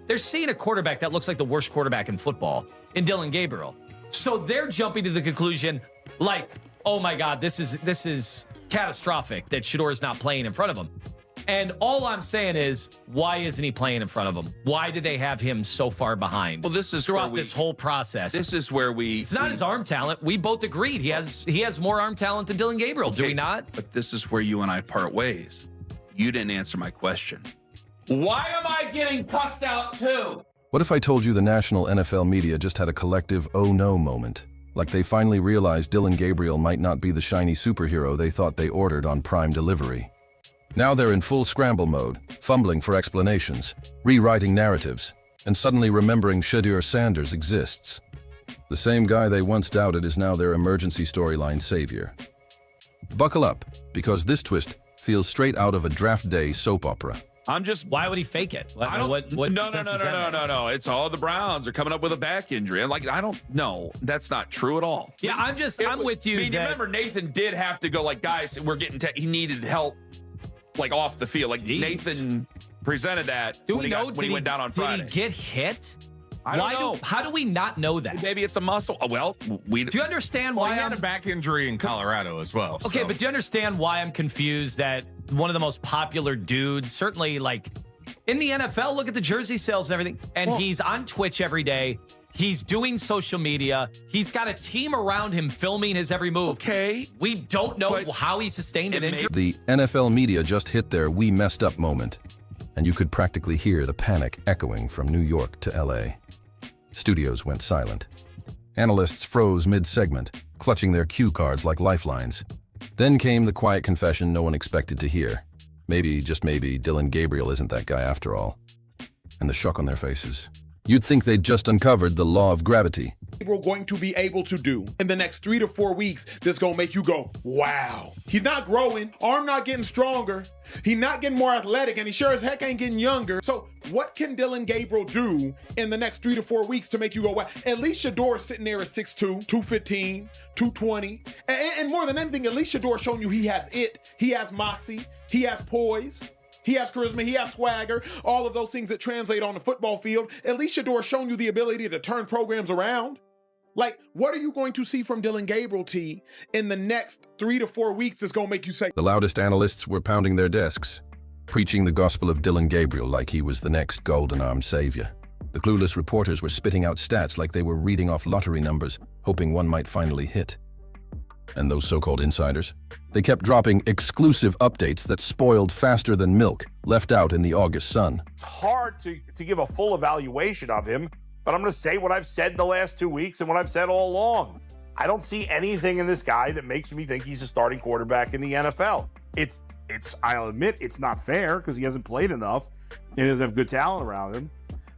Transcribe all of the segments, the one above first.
They're seeing a quarterback that looks like the worst quarterback in football in Dillon Gabriel. So they're jumping to the conclusion like, oh my God, this is catastrophic that Shedeur is not playing in front of him. And all I'm saying is, why isn't he playing in front of him? Why do they have him so far behind? Well, this is throughout this whole process. This is where it's not his arm talent. We both agreed he has more arm talent than Dillon Gabriel. Okay, do we not? But this is where you and I part ways. You didn't answer my question. Why am I getting cussed out too? What if I told you the national NFL media just had a collective oh no moment? Like they finally realized Dillon Gabriel might not be the shiny superhero they thought they ordered on Prime delivery. Now they're in full scramble mode, fumbling for explanations, rewriting narratives, and suddenly remembering Shedeur Sanders exists. The same guy they once doubted is now their emergency storyline savior. Buckle up, because this twist feels straight out of a draft day soap opera. Why would he fake it? No. It's all the Browns are coming up with a back injury. I don't know. That's not true at all. Yeah, I'm with you. I mean, you remember Nathan did have to go like, guys, we're getting he needed help like off the field. Like Nathan presented that when he went down on Friday. Did he get hit? I don't know. How do we not know that? Maybe it's a muscle. Well, do you understand why he had a back injury in Colorado as well? Okay, so. But do you understand why I'm confused that one of the most popular dudes, certainly like in the NFL, look at the jersey sales and everything, and he's on Twitch every day. He's doing social media. He's got a team around him filming his every move. Okay. We don't know how he sustained an injury. The NFL media just hit their "we messed up" moment, and you could practically hear the panic echoing from New York to LA. Studios went silent. Analysts froze mid-segment, clutching their cue cards like lifelines. Then came the quiet confession no one expected to hear. Maybe, just maybe, Dillon Gabriel isn't that guy after all. And the shock on their faces. You'd think they'd just uncovered the law of gravity. We're going to be able to do in the next 3 to 4 weeks that's going to make you go, wow. He's not growing, arm not getting stronger, he's not getting more athletic, and he sure as heck ain't getting younger. So what can Dillon Gabriel do in the next 3 to 4 weeks to make you go, wow? At least Shedeur sitting there at 6'2", 215, 220. And more than anything, at least Shedeur showing you he has it, he has moxie, he has poise. He has charisma, he has swagger, all of those things that translate on the football field. At least Shedeur shown you the ability to turn programs around. Like, what are you going to see from Dillon Gabriel, T, in the next 3 to 4 weeks that's going to make you say... The loudest analysts were pounding their desks, preaching the gospel of Dillon Gabriel like he was the next golden-armed savior. The clueless reporters were spitting out stats like they were reading off lottery numbers, hoping one might finally hit. And those so-called insiders? They kept dropping exclusive updates that spoiled faster than milk, left out in the August sun. It's hard to give a full evaluation of him, but I'm going to say what I've said the last 2 weeks and what I've said all along. I don't see anything in this guy that makes me think he's a starting quarterback in the NFL. I'll admit, it's not fair because he hasn't played enough and he doesn't have good talent around him.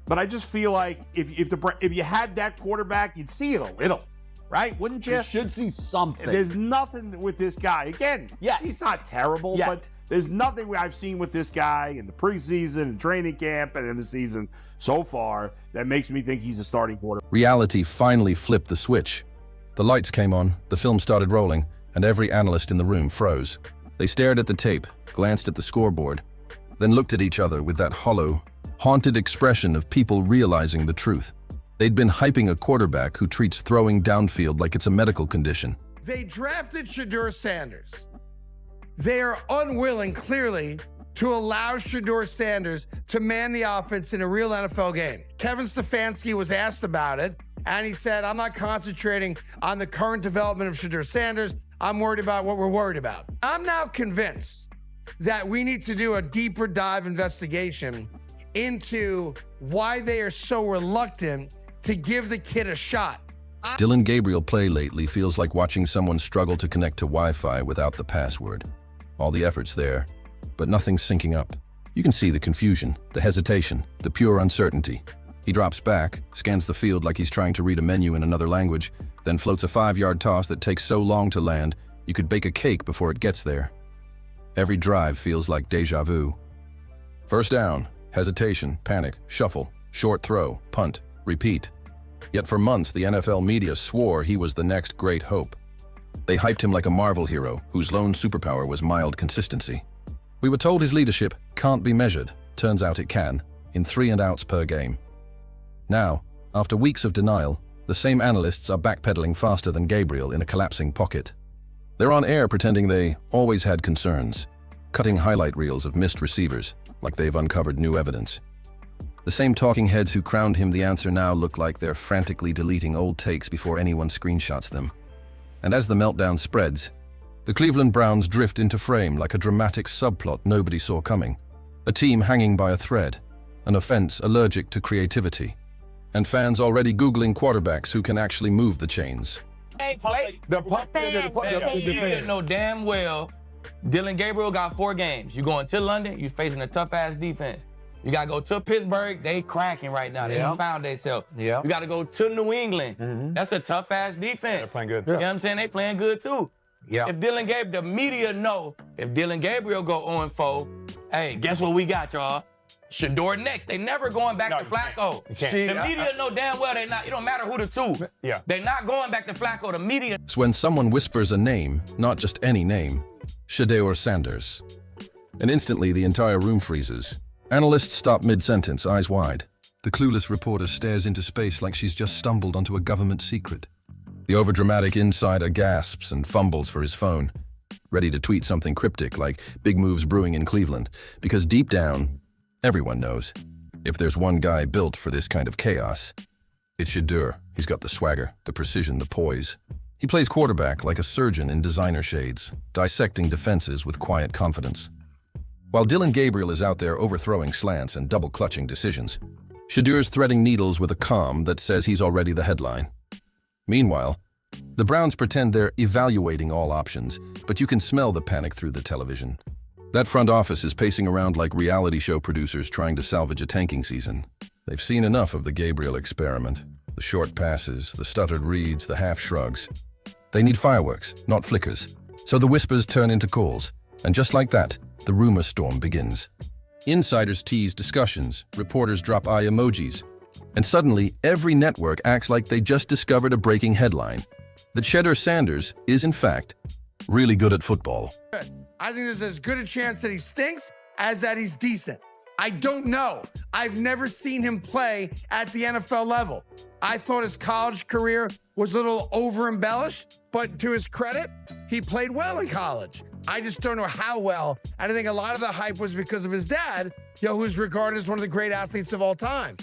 But I just feel like if you had that quarterback, you'd see it a little. Right? Wouldn't you? You should see something. There's nothing with this guy. Again, he's not terrible, but there's nothing I've seen with this guy in the preseason and training camp and in the season so far that makes me think he's a starting quarterback. Reality finally flipped the switch. The lights came on, the film started rolling, and every analyst in the room froze. They stared at the tape, glanced at the scoreboard, then looked at each other with that hollow, haunted expression of people realizing the truth. They'd been hyping a quarterback who treats throwing downfield like it's a medical condition. They drafted Shedeur Sanders. They are unwilling, clearly, to allow Shedeur Sanders to man the offense in a real NFL game. Kevin Stefanski was asked about it, and he said, I'm not concentrating on the current development of Shedeur Sanders. I'm worried about what we're worried about. I'm now convinced that we need to do a deeper dive investigation into why they are so reluctant to give the kid a shot. Dillon Gabriel play lately feels like watching someone struggle to connect to Wi-Fi without the password. All the effort's there, but nothing's syncing up. You can see the confusion, the hesitation, the pure uncertainty. He drops back, scans the field like he's trying to read a menu in another language, then floats a 5-yard toss that takes so long to land, you could bake a cake before it gets there. Every drive feels like deja vu. First down, hesitation, panic, shuffle, short throw, punt, repeat. Yet for months, the NFL media swore he was the next great hope. They hyped him like a Marvel hero whose lone superpower was mild consistency. We were told his leadership can't be measured. Turns out it can, in 3 and outs per game. Now, after weeks of denial, the same analysts are backpedaling faster than Gabriel in a collapsing pocket. They're on air pretending they always had concerns, cutting highlight reels of missed receivers, like they've uncovered new evidence. The same talking heads who crowned him the answer now look like they're frantically deleting old takes before anyone screenshots them. And as the meltdown spreads, the Cleveland Browns drift into frame like a dramatic subplot nobody saw coming. A team hanging by a thread, an offense allergic to creativity, and fans already Googling quarterbacks who can actually move the chains. Hey, play. You know damn well Dillon Gabriel got 4 games. You going to London, you facing a tough-ass defense. You got to go to Pittsburgh, they cracking right now. They found themselves. You got to go to New England. That's a tough-ass defense. They're playing good. You know what I'm saying? They playing good, too. If Dillon Gabriel, the media know, if Dillon Gabriel go 0-4, hey, guess what we got, y'all? Shedeur next. They never going back to Flacco. You can't. The media know damn well they not. It don't matter who the two. They're not going back to Flacco. The media. It's when someone whispers a name, not just any name, Shedeur Sanders. And instantly the entire room freezes. Analysts stop mid-sentence, eyes wide. The clueless reporter stares into space like she's just stumbled onto a government secret. The overdramatic insider gasps and fumbles for his phone, ready to tweet something cryptic like big moves brewing in Cleveland, because deep down, everyone knows, if there's one guy built for this kind of chaos, it's Shedeur. He's got the swagger, the precision, the poise. He plays quarterback like a surgeon in designer shades, dissecting defenses with quiet confidence. While Dillon Gabriel is out there overthrowing slants and double-clutching decisions, Shedeur's threading needles with a calm that says he's already the headline. Meanwhile, the Browns pretend they're evaluating all options, but you can smell the panic through the television. That front office is pacing around like reality show producers trying to salvage a tanking season. They've seen enough of the Gabriel experiment. The short passes, the stuttered reads, the half shrugs. They need fireworks, not flickers. So the whispers turn into calls. And just like that, the rumor storm begins. Insiders tease discussions, reporters drop eye emojis. And suddenly, every network acts like they just discovered a breaking headline. That Shedeur Sanders is, in fact, really good at football. I think there's as good a chance that he stinks as that he's decent. I don't know. I've never seen him play at the NFL level. I thought his college career was a little over-embellished, but to his credit, he played well in college. I just don't know how well. And I think a lot of the hype was because of his dad, who's regarded as one of the great athletes of all time.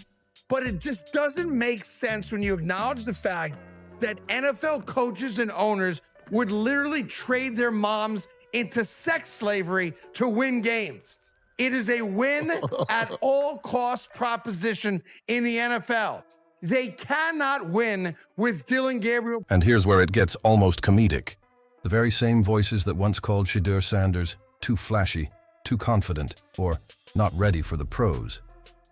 But it just doesn't make sense when you acknowledge the fact that NFL coaches and owners would literally trade their moms into sex slavery to win games. It is a win at all cost proposition in the NFL. They cannot win with Dillon Gabriel. And here's where it gets almost comedic. The very same voices that once called Shedeur Sanders too flashy, too confident, or not ready for the pros,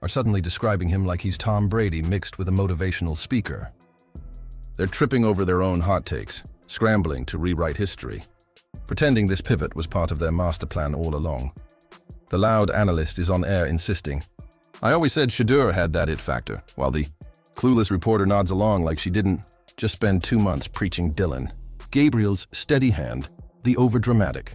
are suddenly describing him like he's Tom Brady mixed with a motivational speaker. They're tripping over their own hot takes, scrambling to rewrite history, pretending this pivot was part of their master plan all along. The loud analyst is on air insisting, "I always said Shedeur had that it factor," while the clueless reporter nods along like she didn't just spend 2 months preaching Dillon Gabriel's steady hand, the overdramatic.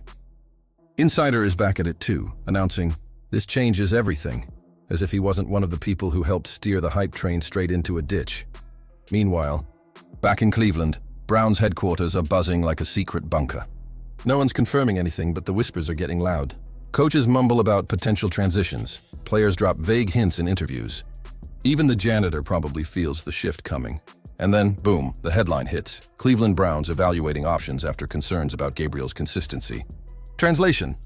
Insider is back at it too, announcing, "This changes everything," as if he wasn't one of the people who helped steer the hype train straight into a ditch. Meanwhile, back in Cleveland, Browns headquarters are buzzing like a secret bunker. No one's confirming anything, but the whispers are getting loud. Coaches mumble about potential transitions. Players drop vague hints in interviews. Even the janitor probably feels the shift coming. And then, boom, the headline hits. Cleveland Browns evaluating options after concerns about Gabriel's consistency. Translation: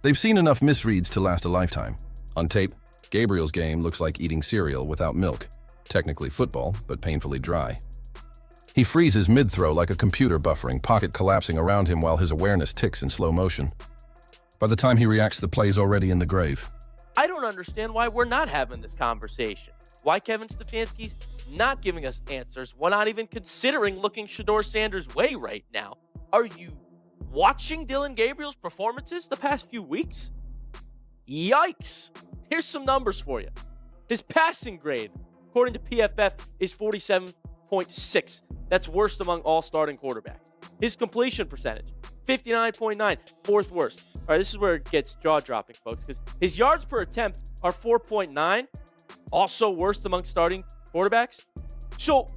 they've seen enough misreads to last a lifetime. On tape, Gabriel's game looks like eating cereal without milk. Technically football, but painfully dry. He freezes mid-throw like a computer buffering, pocket collapsing around him while his awareness ticks in slow motion. By the time he reacts, the play's already in the grave. I don't understand why we're not having this conversation. Why Kevin Stefanski's not giving us answers. Why not even considering looking Shedeur Sanders' way right now? Are you watching Dillon Gabriel's performances the past few weeks? Yikes. Here's some numbers for you. His passing grade, according to PFF, is 47.6. That's worst among all starting quarterbacks. His completion percentage, 59.9, fourth worst. All right, this is where it gets jaw-dropping, folks, because his yards per attempt are 4.9. also worst among starting quarterbacks. So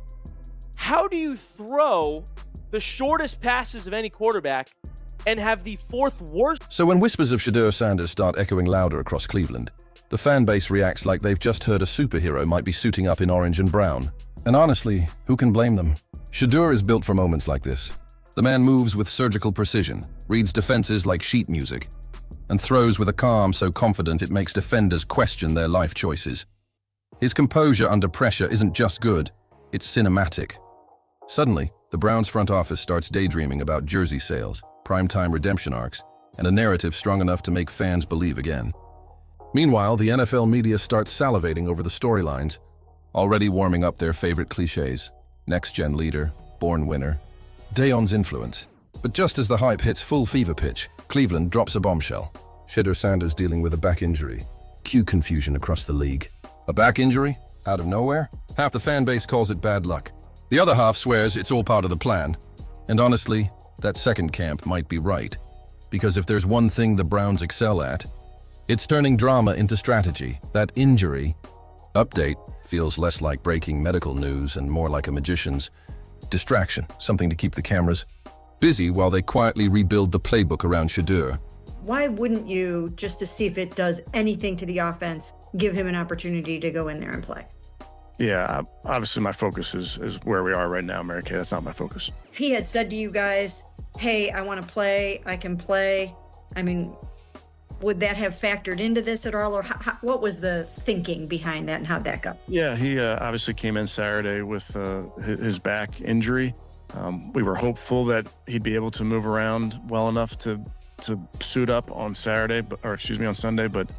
how do you throw the shortest passes of any quarterback and have the fourth worst? So when whispers of Shedeur Sanders start echoing louder across Cleveland, the fan base reacts like they've just heard a superhero might be suiting up in orange and brown. And honestly, who can blame them? Shedeur is built for moments like this. The man moves with surgical precision, reads defenses like sheet music, and throws with a calm so confident it makes defenders question their life choices. His composure under pressure isn't just good, it's cinematic. Suddenly, the Browns front office starts daydreaming about jersey sales, primetime redemption arcs, and a narrative strong enough to make fans believe again. Meanwhile, the NFL media starts salivating over the storylines, already warming up their favorite cliches. Next-gen leader, born winner, Dion's influence. But just as the hype hits full fever pitch, Cleveland drops a bombshell. Shedeur Sanders dealing with a back injury. Cue confusion across the league. A back injury? Out of nowhere? Half the fan base calls it bad luck. The other half swears it's all part of the plan. And honestly, that second camp might be right. Because if there's one thing the Browns excel at, it's turning drama into strategy. That injury update feels less like breaking medical news and more like a magician's distraction, something to keep the cameras busy while they quietly rebuild the playbook around Shedeur. Why wouldn't you, just to see if it does anything to the offense, give him an opportunity to go in there and play? Yeah, obviously my focus is where we are right now, Mary Kay. That's not my focus. If he had said to you guys, hey, I want to play, I can play, I mean, would that have factored into this at all? Or what was the thinking behind that and how'd that go? Yeah, he obviously came in Saturday with his back injury. We were hopeful that he'd be able to move around well enough to suit up on Sunday, but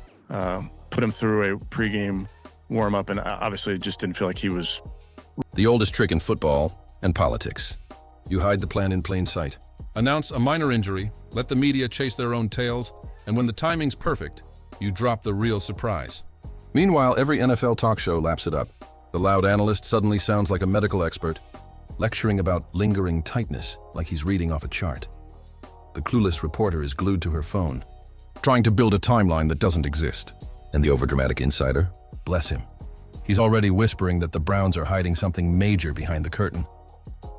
put him through a pregame warm-up, and obviously it just didn't feel like he was. The oldest trick in football and politics. You hide the plan in plain sight. Announce a minor injury, let the media chase their own tails, and when the timing's perfect, you drop the real surprise. Meanwhile, every NFL talk show laps it up. The loud analyst suddenly sounds like a medical expert, lecturing about lingering tightness like he's reading off a chart. The clueless reporter is glued to her phone, trying to build a timeline that doesn't exist. And the overdramatic insider, bless him, he's already whispering that the Browns are hiding something major behind the curtain.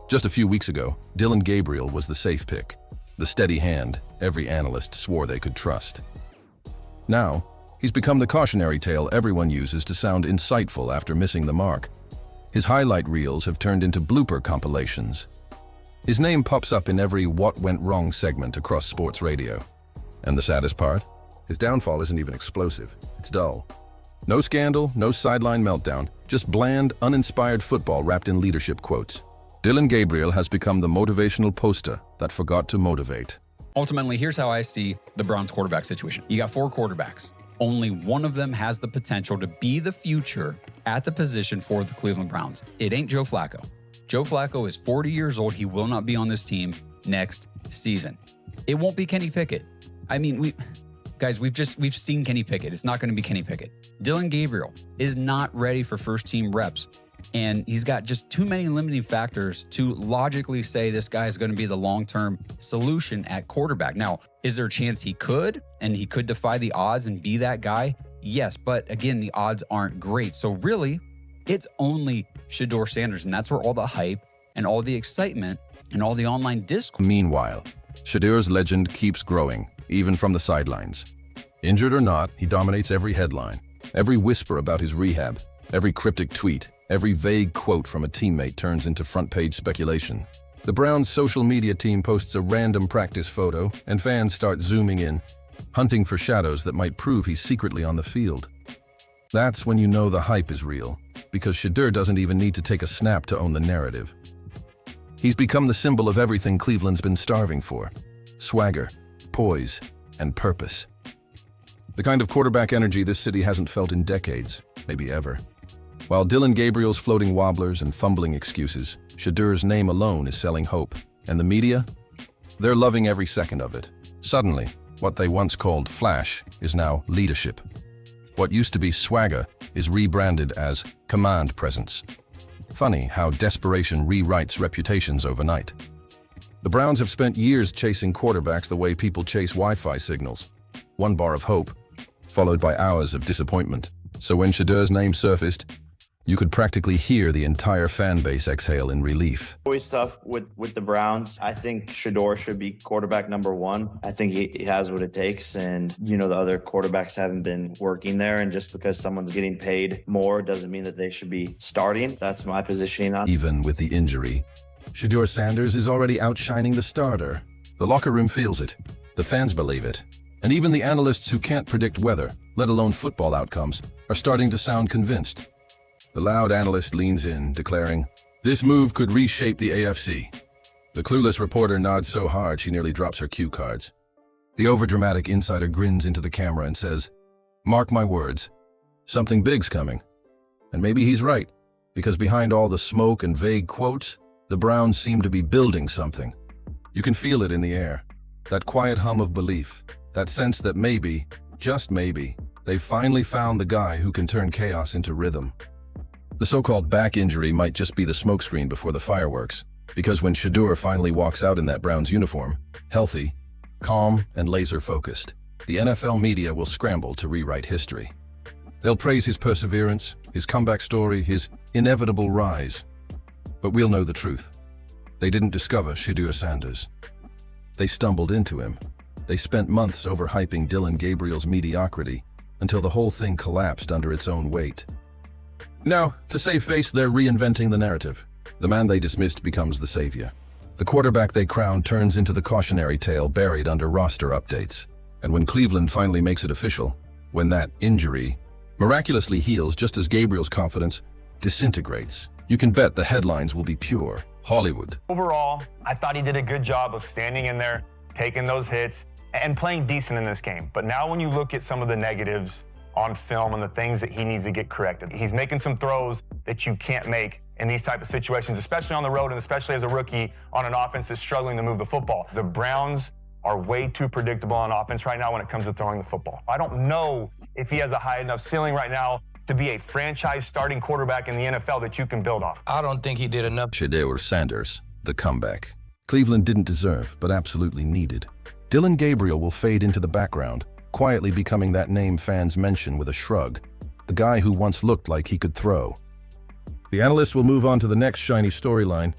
Just a few weeks ago, Dillon Gabriel was the safe pick, the steady hand every analyst swore they could trust. Now, he's become the cautionary tale everyone uses to sound insightful after missing the mark. His highlight reels have turned into blooper compilations. His name pops up in every what went wrong segment across sports radio. And the saddest part? His downfall isn't even explosive, it's dull. No scandal, no sideline meltdown, just bland, uninspired football wrapped in leadership quotes. Dillon Gabriel has become the motivational poster that forgot to motivate. Ultimately, here's how I see the Browns quarterback situation. You got 4 quarterbacks. Only one of them has the potential to be the future at the position for the Cleveland Browns. It ain't Joe Flacco. Joe Flacco is 40 years old. He will not be on this team next season. It won't be Kenny Pickett. I mean, we've seen Kenny Pickett. It's not going to be Kenny Pickett. Dillon Gabriel is not ready for first team reps. And he's got just too many limiting factors to logically say this guy is going to be the long-term solution at quarterback. Now, is there a chance he could, and he could defy the odds and be that guy? Yes, but again, the odds aren't great. So really, it's only Shedeur Sanders, and that's where all the hype and all the excitement and all the online discourse. Meanwhile, Shedeur's legend keeps growing, even from the sidelines. Injured or not, he dominates every headline, every whisper about his rehab, every cryptic tweet. Every vague quote from a teammate turns into front-page speculation. The Browns' social media team posts a random practice photo, and fans start zooming in, hunting for shadows that might prove he's secretly on the field. That's when you know the hype is real, because Shedeur doesn't even need to take a snap to own the narrative. He's become the symbol of everything Cleveland's been starving for: swagger, poise, and purpose. The kind of quarterback energy this city hasn't felt in decades, maybe ever. While Dillon Gabriel's floating wobblers and fumbling excuses, Shedeur's name alone is selling hope. And the media? They're loving every second of it. Suddenly, what they once called flash is now leadership. What used to be swagger is rebranded as command presence. Funny how desperation rewrites reputations overnight. The Browns have spent years chasing quarterbacks the way people chase Wi-Fi signals. One bar of hope, followed by hours of disappointment. So when Shedeur's name surfaced, you could practically hear the entire fan base exhale in relief. Always tough with the Browns. I think Shedeur should be quarterback number one. I think he has what it takes, and the other quarterbacks haven't been working there, and just because someone's getting paid more doesn't mean that they should be starting. That's my positioning on. Even with the injury, Shedeur Sanders is already outshining the starter. The locker room feels it. The fans believe it. And even the analysts who can't predict weather, let alone football outcomes, are starting to sound convinced. The loud analyst leans in, declaring, "This move could reshape the AFC." The clueless reporter nods so hard she nearly drops her cue cards. The overdramatic insider grins into the camera and says, "Mark my words, something big's coming." And maybe he's right, because behind all the smoke and vague quotes, the Browns seem to be building something. You can feel it in the air, that quiet hum of belief, that sense that maybe, just maybe, they've finally found the guy who can turn chaos into rhythm. The so-called back injury might just be the smokescreen before the fireworks, because when Shedeur finally walks out in that Browns uniform, healthy, calm, and laser-focused, the NFL media will scramble to rewrite history. They'll praise his perseverance, his comeback story, his inevitable rise. But we'll know the truth. They didn't discover Shedeur Sanders. They stumbled into him. They spent months overhyping Dillon Gabriel's mediocrity until the whole thing collapsed under its own weight. Now, to save face, they're reinventing the narrative. The man they dismissed becomes the savior. The quarterback they crowned turns into the cautionary tale buried under roster updates. And when Cleveland finally makes it official, when that injury miraculously heals just as Gabriel's confidence disintegrates, you can bet the headlines will be pure Hollywood. Overall, I thought he did a good job of standing in there, taking those hits, and playing decent in this game. But now when you look at some of the negatives on film and the things that he needs to get corrected, he's making some throws that you can't make in these type of situations, especially on the road and especially as a rookie on an offense that's struggling to move the football. The Browns are way too predictable on offense right now when it comes to throwing the football. I don't know if he has a high enough ceiling right now to be a franchise starting quarterback in the NFL that you can build off. I don't think he did enough. Shedeur Sanders, the comeback. Cleveland didn't deserve, but absolutely needed. Dillon Gabriel will fade into the background, quietly becoming that name fans mention with a shrug, the guy who once looked like he could throw. The analysts will move on to the next shiny storyline.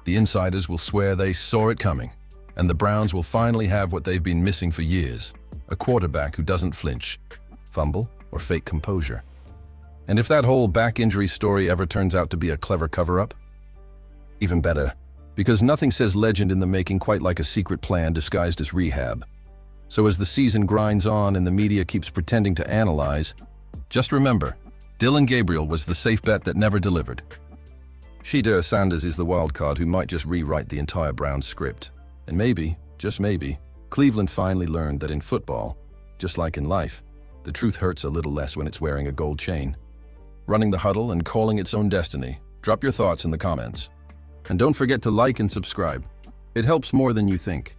The insiders will swear they saw it coming, and the Browns will finally have what they've been missing for years, a quarterback who doesn't flinch, fumble, or fake composure. And if that whole back injury story ever turns out to be a clever cover-up, even better, because nothing says legend in the making quite like a secret plan disguised as rehab. So as the season grinds on and the media keeps pretending to analyze, just remember, Dillon Gabriel was the safe bet that never delivered. Shedeur Sanders is the wild card who might just rewrite the entire Browns script. And maybe, just maybe, Cleveland finally learned that in football, just like in life, the truth hurts a little less when it's wearing a gold chain. Running the huddle and calling its own destiny. Drop your thoughts in the comments. And don't forget to like and subscribe. It helps more than you think.